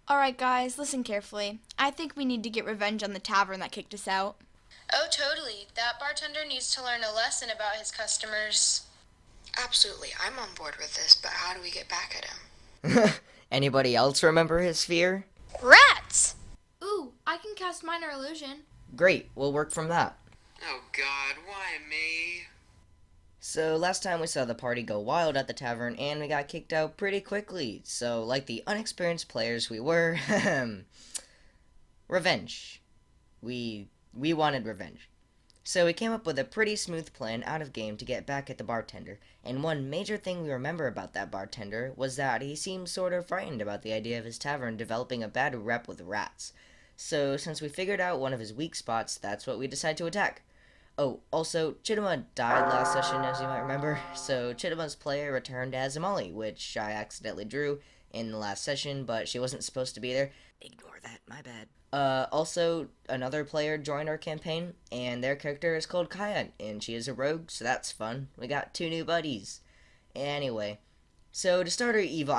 Alright, guys, listen carefully. I think we need to get revenge on the tavern that kicked us out. Oh, totally. That bartender needs to learn a lesson about his customers. Absolutely, I'm on board with this, but how do we get back at him? Anybody else remember his fear? Rats! Ooh, I can cast Minor Illusion. Great, we'll work from that. Oh God, why me? So last time we saw the party go wild at the tavern and we got kicked out pretty quickly. So like the unexperienced players we were, revenge. We wanted revenge. So we came up with a pretty smooth plan out of game to get back at the bartender. And one major thing we remember about that bartender was that he seemed sort of frightened about the idea of his tavern developing a bad rep with rats. So since we figured out one of his weak spots, that's what we decided to attack. Oh, also, Chittima died last session, as you might remember, so Chittima's player returned as Amali, which I accidentally drew in the last session, but she wasn't supposed to be there. Ignore that, my bad. Also, another player joined our campaign, and their character is called Kaya, and she is a rogue, so that's fun. We got two new buddies. Anyway, so to start our evil,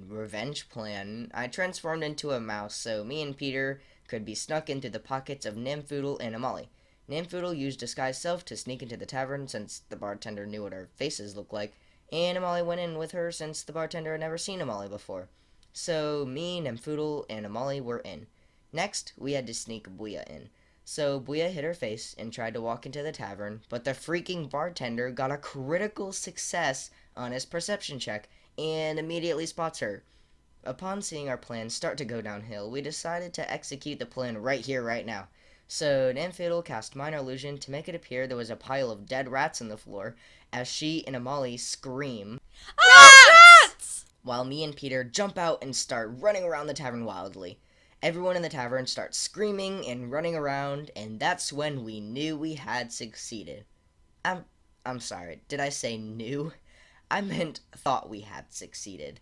revenge plan, I transformed into a mouse so me and Peter could be snuck into the pockets of Namfoodle and Amali. Namfoodle used disguise self to sneak into the tavern since the bartender knew what our faces looked like, and Amali went in with her since the bartender had never seen Amali before. So me, Namfoodle, and Amali were in. Next, we had to sneak Booyah in. So Booyah hid her face and tried to walk into the tavern, but the freaking bartender got a critical success on his perception check and immediately spots her. Upon seeing our plan start to go downhill, we decided to execute the plan right here, right now. So Namfiddle cast Minor Illusion to make it appear there was a pile of dead rats on the floor as she and Amali scream, Rats! while me and Peter jump out and start running around the tavern wildly. Everyone in the tavern starts screaming and running around, and that's when we knew we had succeeded. I'm I'm sorry, did I say knew? I meant thought we had succeeded.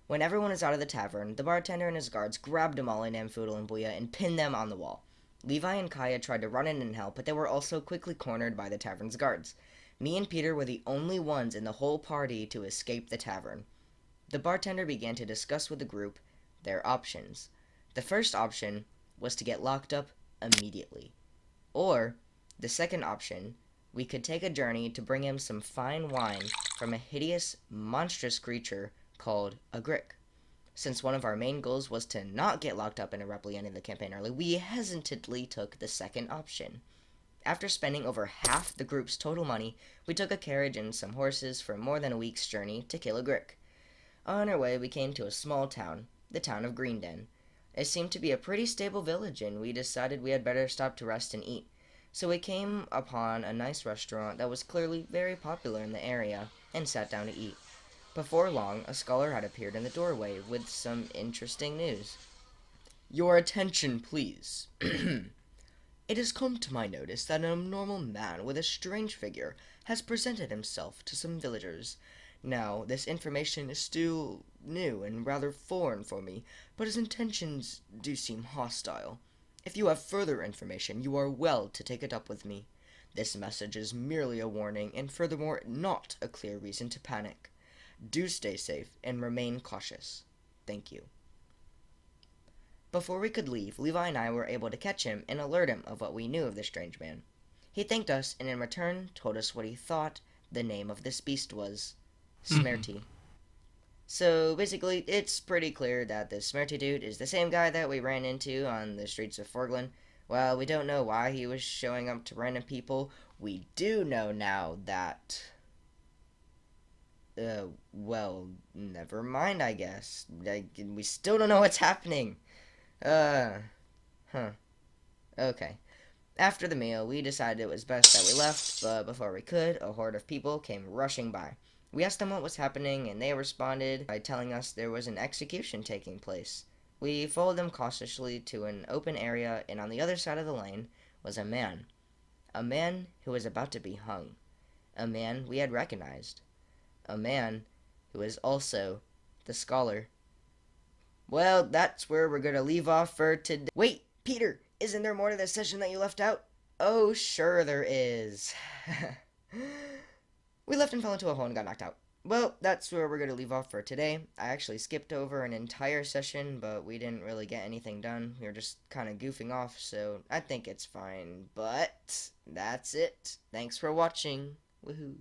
When everyone is out of the tavern, the bartender and his guards grabbed Amali, Namfoodle, and Booyah and pinned them on the wall. Levi and Kaya tried to run in and help, but they were also quickly cornered by the tavern's guards. Me and Peter were the only ones in the whole party to escape the tavern. The bartender began to discuss with the group their options. The first option was to get locked up immediately. Or, the second option, we could take a journey to bring him some fine wine from a hideous, monstrous creature called a Grick. Since one of our main goals was to not get locked up and abruptly ending the campaign early, we hesitantly took the second option. After spending over half the group's total money, we took a carriage and some horses for more than a week's journey to kill a Grick. On our way, we came to a small town, the town of Greenden. It seemed to be a pretty stable village, and we decided we had better stop to rest and eat. So we came upon a nice restaurant that was clearly very popular in the area, and sat down to eat. Before long, a scholar had appeared in the doorway with some interesting news. Your attention, please. It has come to my notice that an abnormal man with a strange figure has presented himself to some villagers. Now, this information is still new and rather foreign for me, but his intentions do seem hostile. If you have further information, you are well to take it up with me. This message is merely a warning, and furthermore not a clear reason to panic. Do stay safe and remain cautious. Thank you. Before we could leave, Levi and I were able to catch him and alert him of what we knew of the strange man. He thanked us and in return told us what he thought the name of this beast was. Smerty. So basically, it's pretty clear that this Smerty dude is the same guy that we ran into on the streets of Forglin. While we don't know why he was showing up to random people, we do know now that well, never mind, I guess. We still don't know what's happening. Uh, huh. Okay. After the meal, we decided it was best that we left, but before we could, a horde of people came rushing by. We asked them what was happening, and they responded by telling us there was an execution taking place. We followed them cautiously to an open area, and on the other side of the lane was a man. A man who was about to be hung. A man we had recognized. A man who is also the scholar. Well, that's where we're gonna leave off for today. Wait, Peter, isn't there more to this session that you left out? Oh, sure there is. We left and fell into a hole and got knocked out. Well, that's where we're going to leave off for today. I actually skipped over an entire session, but we didn't really get anything done. We were just kind of goofing off, so I think it's fine. But that's it. Thanks for watching. Woohoo.